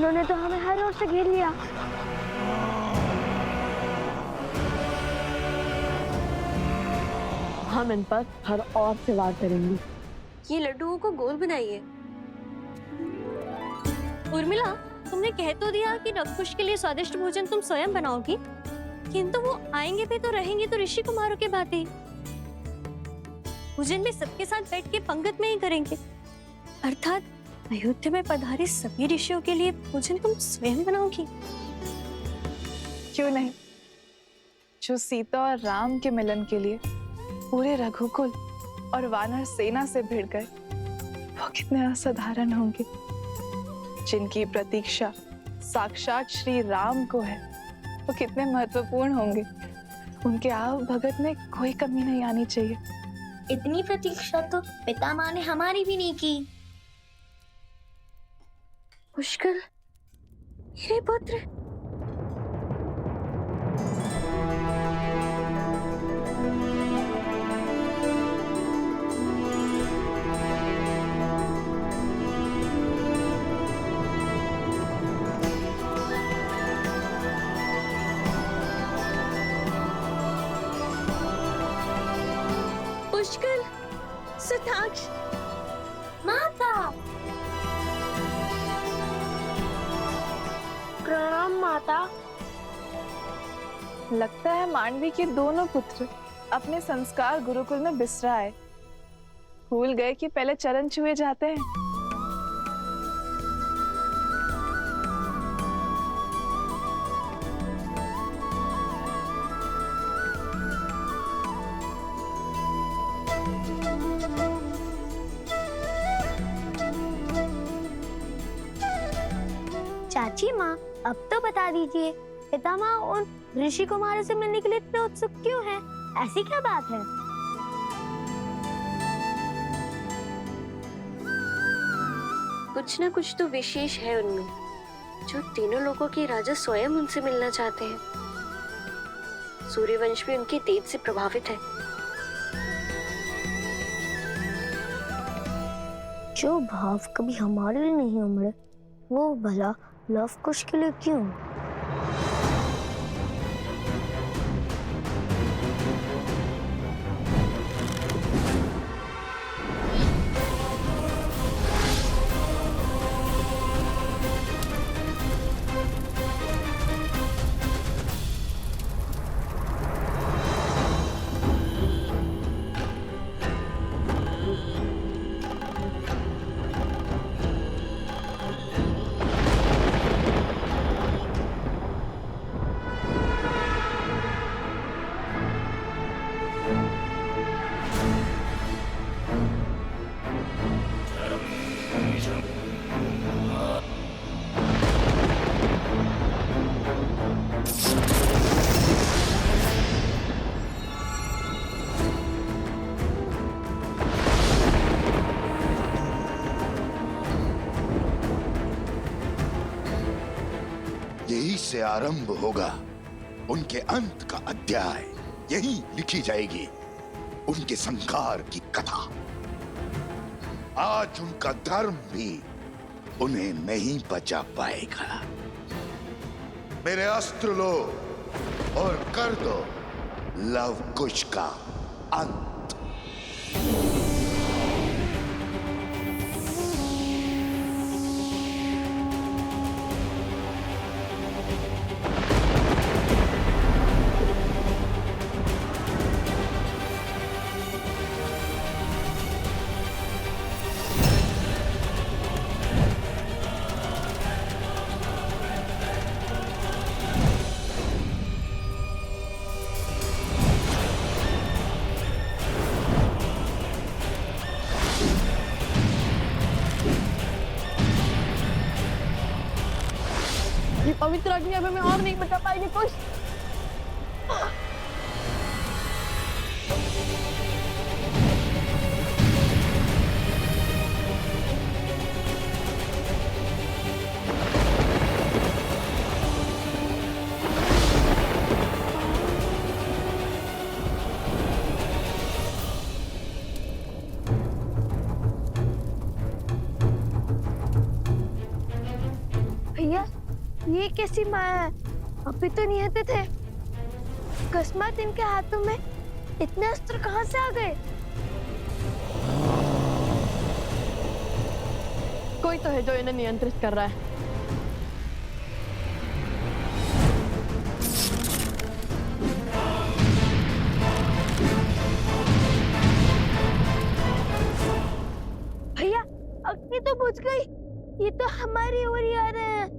उन्होंने तो हमें हर ओर से घेर लिया। हम इन पर हर और से वार करेंगे। ये लड्डुओं को गोल बनाइए। उर्मिला, तुमने कह तो दिया कि नवकुश के लिए स्वादिष्ट भोजन तुम स्वयं बनाओगी, किंतु वो आएंगे भी तो रहेंगे तो ऋषि कुमारों के भांति। भोजन भी सबके साथ बैठ के पंगत में ही करेंगे, अर्थात अयोध्या में पधारे सभी ऋषियों के लिए भोजन तुम स्वयं बनाओगी। क्यों नहीं? जो सीता और राम के मिलन के लिए पूरे रघुकुल और वानर सेना से भिड़ गए, वो कितने असाधारण होंगे। जिनकी प्रतीक्षा साक्षात श्री राम को है, वो कितने महत्वपूर्ण होंगे। उनके आव भगत में कोई कमी नहीं आनी चाहिए। इतनी प्रतीक्षा तो पितामह ने हमारी भी नहीं की। पुष्कर, मेरे पुत्र। पुष्कर, सुताक्ष, माता, प्रणाम माता। लगता है मांडवी के दोनों पुत्र अपने संस्कार गुरुकुल में बिसरा आए। भूल गए कि पहले चरण छुए जाते हैं। चाची माँ, अब तो बता दीजिए, पितामह उन ऋषि कुमारों से मिलने के लिए इतने उत्सुक क्यों हैं? ऐसी क्या बात है? कुछ न कुछ तो विशेष है उनमें, जो तीनों लोगों के राजा स्वयं उनसे मिलना चाहते हैं। सूर्यवंश भी उनके तेज से प्रभावित है। जो भाव कभी हमारे लिए नहीं उमड़े, वो भला लव कुश के लिए क्यों? यही से आरंभ होगा उनके अंत का अध्याय। यही लिखी जाएगी उनके संहार की कथा। आज उनका धर्म भी उन्हें नहीं बचा पाएगा। मेरे अस्त्र लो और कर दो लव कुश का अंत। पवित्र अग्नि अब हमें और नहीं बचा पाएगी कुछ। भैया, ये कैसी माया है? अभी तो निहत्ते थे। अकस्मात इनके हाथों में इतने अस्त्र कहाँ से आ गए? कोई तो है जो इन्हें नियंत्रित कर रहा है। भैया, अग्नि तो बुझ गई। ये तो हमारी ओर ही आ रहे हैं।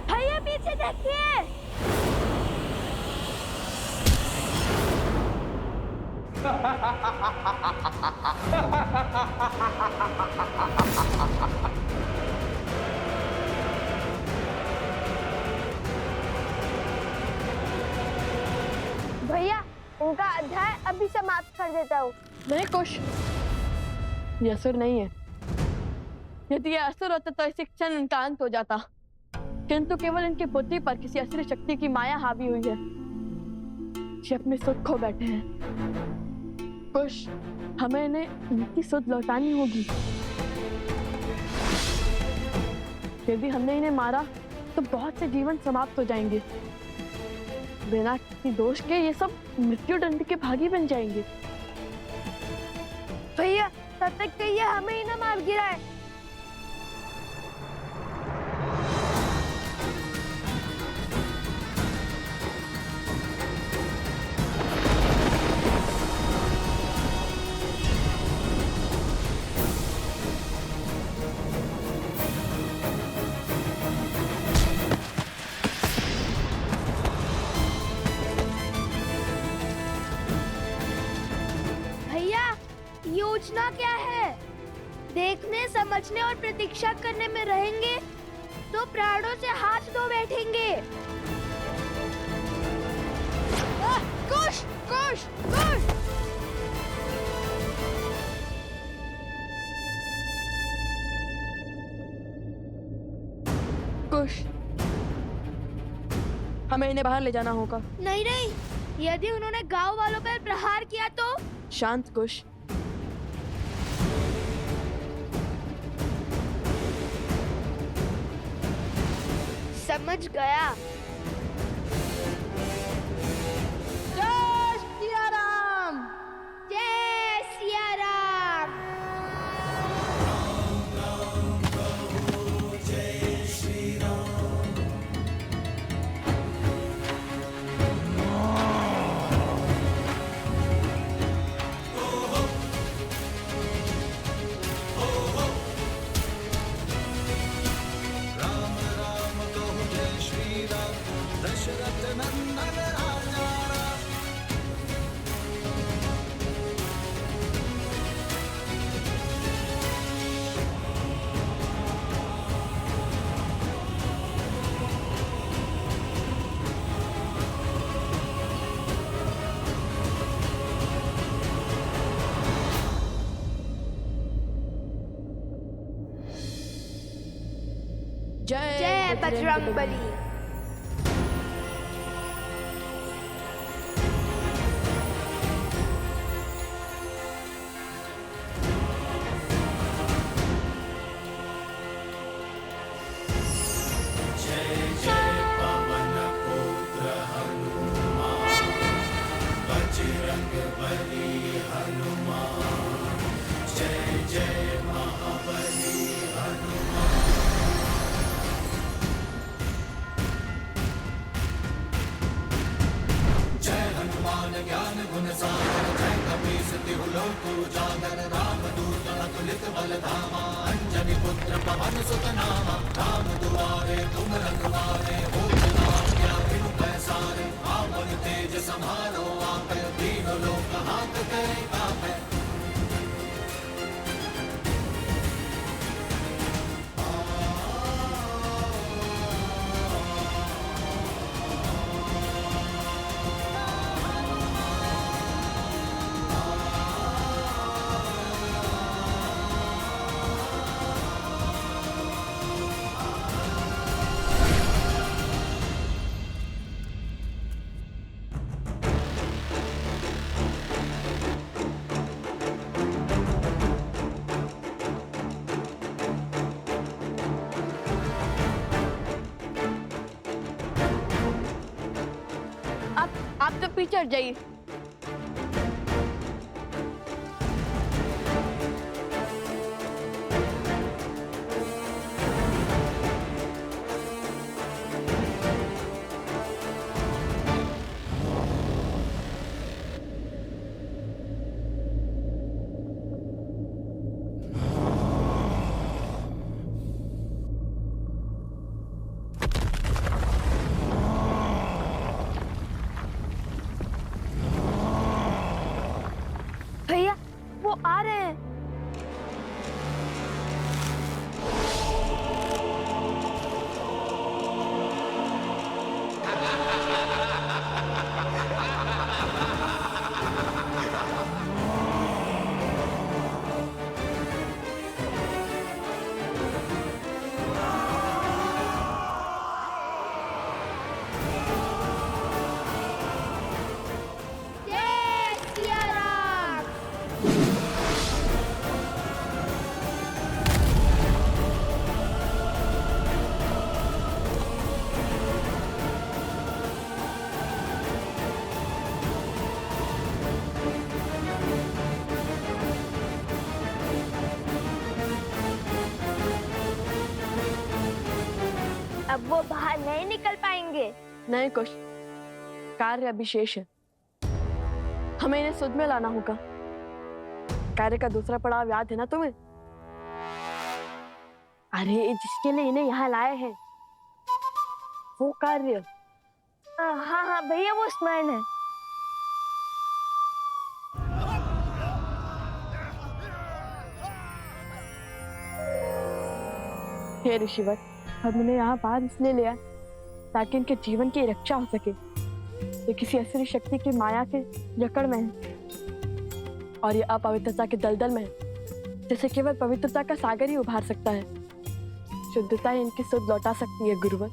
भैया पीछे देखिए। भैया, उनका अध्याय अभी समाप्त कर देता हूँ। नहीं कुश, ये असुर नहीं है। यदि ये असुर होता तो इसी क्षण इनका अंत हो जाता, किंतु केवल इनकी बुद्धि पर किसी असुर शक्ति की माया हावी हुई है। ये अपने सुख खो बैठे हैं। कुश, हमें इन्हें इनकी सुध लौटानी होगी। यदि हमने इन्हें मारा तो बहुत से जीवन समाप्त हो जाएंगे। बिना किसी दोष के ये सब मृत्यु दंड के भागी बन जाएंगे। भैया, तब तक तो ये हमें ही ना मार गिराए। भैया, योजना क्या है? देखने, समझने और प्रतीक्षा करने में रहेंगे तो प्राणों से हाथ धो बैठेंगे। कुश, कुश, कुश! कुश, हमें इन्हें बाहर ले जाना होगा। नहीं नहीं, यदि उन्होंने गांव वालों पर प्रहार किया तो? शांत कुश। समझ गया। जय सिया राम। जय सिया राम। जय बजरंगबली। आप तो पीछे हट जाइए। भैया वो आ रहे हैं। जय सिया राम। अब वो बाहर नहीं निकल पाएंगे। नहीं कुछ कार्य अभी शेष है, हमें इन्हें सुध में लाना होगा। कार्य का दूसरा पड़ाव याद है ना तुम्हें? अरे जिसके लिए इन्हें यहाँ लाए हैं वो कार्य। हाँ हाँ भैया वो स्मरण है। हे ऋषिवर, हम इन्हें यहाँ बाहर इसलिए लिया ताकि इनके जीवन की रक्षा हो सके। ये किसी असुरी शक्ति की माया के जकड़ में है और ये अपवित्रता के दलदल में है, जैसे केवल पवित्रता का सागर ही उभार सकता है। शुद्धता ही इनकी सुध लौटा सकती है गुरुवर।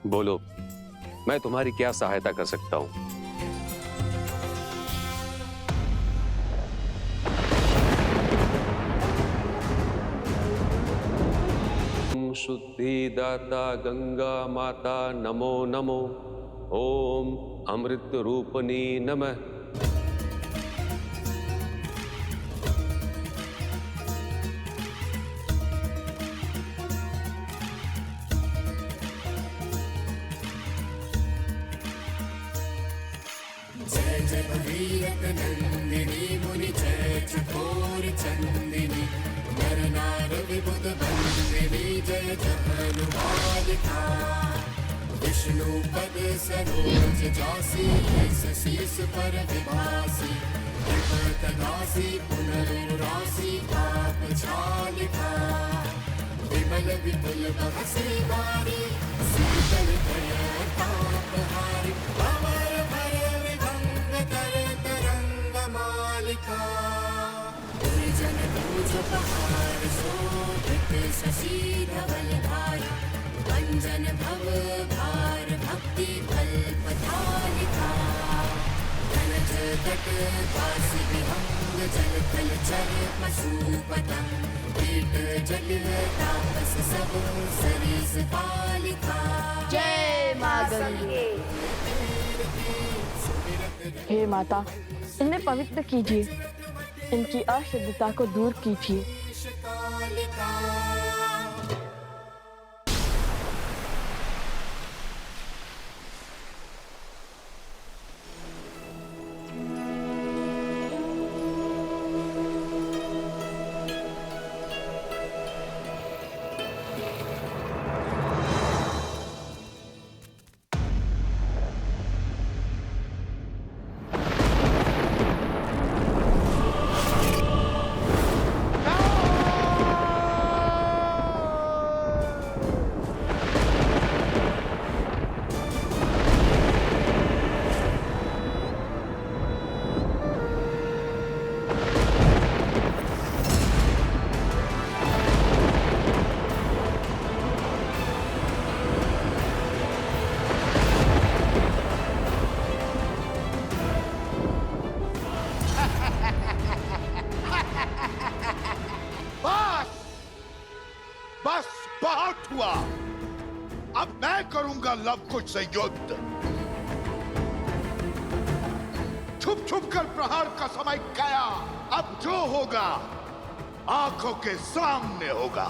बोलो, मैं तुम्हारी क्या सहायता कर सकता हूँ? शुद्धिदाता गंगा माता नमो नमो। ओम अमृत रूपनी नमः। विष्णु पद सरोज जासी, शीस पर विभासी, तनासी पुनरुरासी, पाप छालिका, विमल विपुल बहसी बारी, शीतल तापहारी, अमर भय विभंग कर तरंग मालिका, जन दूज पहाड़ शोभित शशि धवल धारी, अंजन भव भार भक्ति कल्पतालिका, धनज तट काशी विहंग जल थल चर पशु पतंग, कीट जल तापस सब सरिस पालिका। जय मां गंगे। हे माता, इन्हें पवित्र कीजिए, इनकी अशुद्धता को दूर कीजिए। लव कुश से युद्ध। छुप छुप कर प्रहार का समय गया, अब जो होगा आंखों के सामने होगा।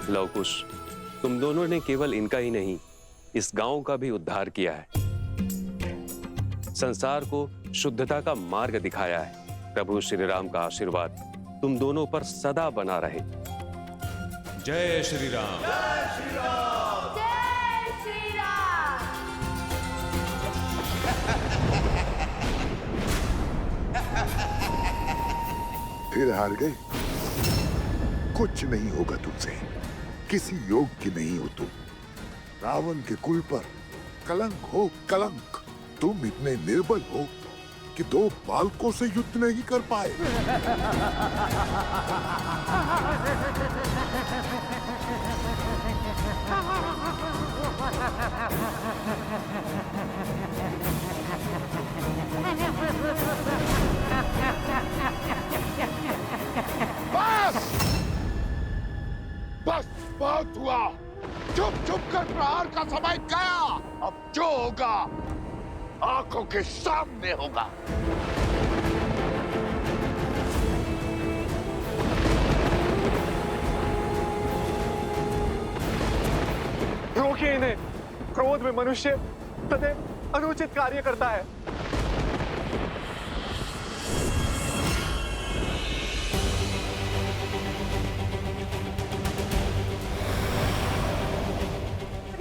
लव कुश, तुम दोनों ने केवल इनका ही नहीं, इस गांव का भी उद्धार किया है, संसार को शुद्धता का मार्ग दिखाया है। प्रभु श्री राम का आशीर्वाद तुम दोनों पर सदा बना रहे। जय श्री राम। जय श्री राम। फिर हार गए? कुछ नहीं होगा तुमसे, किसी योग की नहीं हो तुम। रावण के कुल पर कलंक हो कलंक। तुम इतने निर्बल हो कि 2 बालकों से युद्ध नहीं कर पाए। बस बस बहुत हुआ। चुप चुप कर प्रहार का समय गया, अब जो होगा आंखों के सामने होगा। रोकिए इन्हें। क्रोध में मनुष्य सदैव अनुचित कार्य करता है।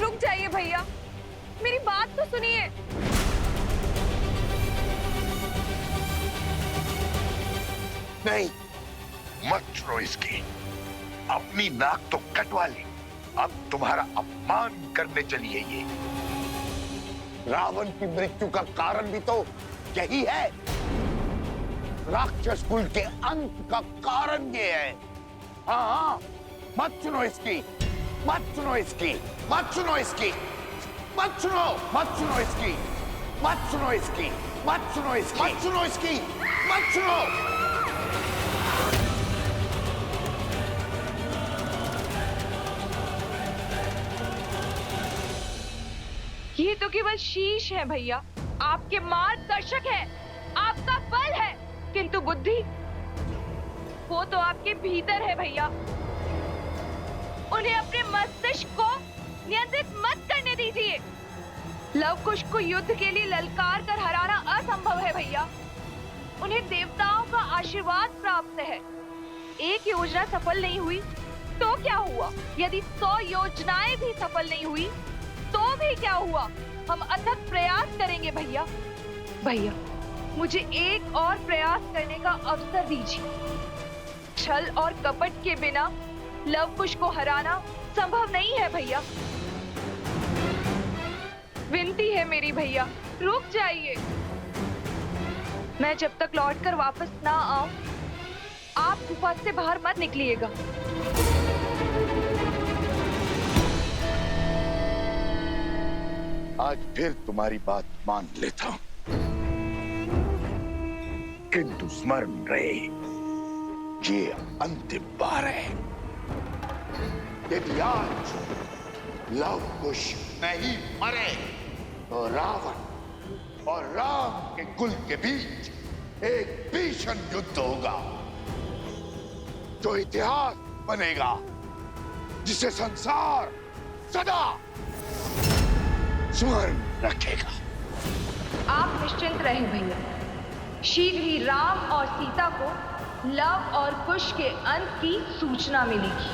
रुक जाइए भैया, मेरी बात तो सुनिए। नहीं, मत सुनो इसकी। अपनी नाक तो कटवा ली, अब तुम्हारा अपमान करने चली है ये। रावण की मृत्यु का कारण भी तो यही है। राक्षस कुल के अंत का कारण ये है। हाँ, मत सुनो इसकी, मत सुनो इसकी, मत सुनो इसकी, मत सुनो, मत सुनो इसकी, मत सुनो इसकी, मत सुनो इसकी, मत सुनो इसकी, मत सुनो। ये तो केवल शीश है भैया, आपके मार्गदर्शक है, आपका बल है, किंतु बुद्धि वो तो आपके भीतर है भैया। उन्हें अपने मस्तिष्क को नियंत्रित मत करने दीजिए। लव कुश को युद्ध के लिए ललकार कर हराना असंभव है भैया। उन्हें देवताओं का आशीर्वाद प्राप्त है। एक योजना सफल नहीं हुई तो क्या हुआ? यदि 100 योजनाएं भी सफल नहीं हुई तो भी क्या हुआ? हम अथक प्रयास करेंगे भैया। भैया, मुझे एक और प्रयास करने का अवसर दीजिए। छल और कपट के बिना लव कुश को हराना संभव नहीं है भैया। विनती है मेरी भैया, रुक जाइए। मैं जब तक लौटकर वापस ना आऊं, आप गुफा से बाहर मत निकलिएगा। आज फिर तुम्हारी बात मान लेता हूं, किंतु स्मरण रहे, ये अंतिम बार है। यदि आज लव कुश नहीं मरे तो रावण और राम के कुल के बीच एक भीषण युद्ध होगा, जो इतिहास बनेगा, जिसे संसार सदा स्मरण रखेगा। आप निश्चिंत रहें भैया, शीघ्र ही राम और सीता को लव और कुश के अंत की सूचना मिलेगी।